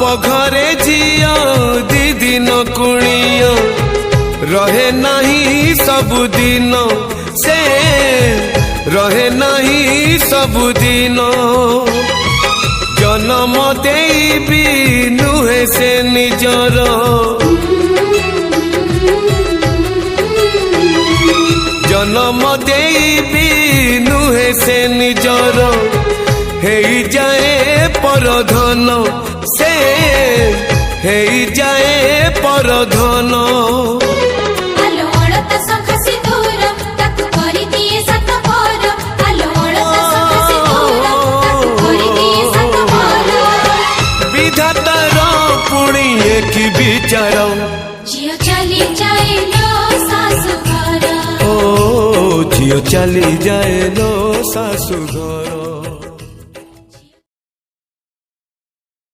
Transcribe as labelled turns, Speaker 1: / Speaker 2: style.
Speaker 1: घरे झियो दी दिन कुणियो रहे नहीं सबुदिन से रहे नहीं सबुदिन जन्म देबी नुहे से निजर जन्म देबी नुहे से निजर हे जाए परधन से हे जाए परधन विधातार पुणी एक विचार
Speaker 2: झियो चली जाए लो सासु घर
Speaker 1: ओ झियो चली जाए लो सासु घर।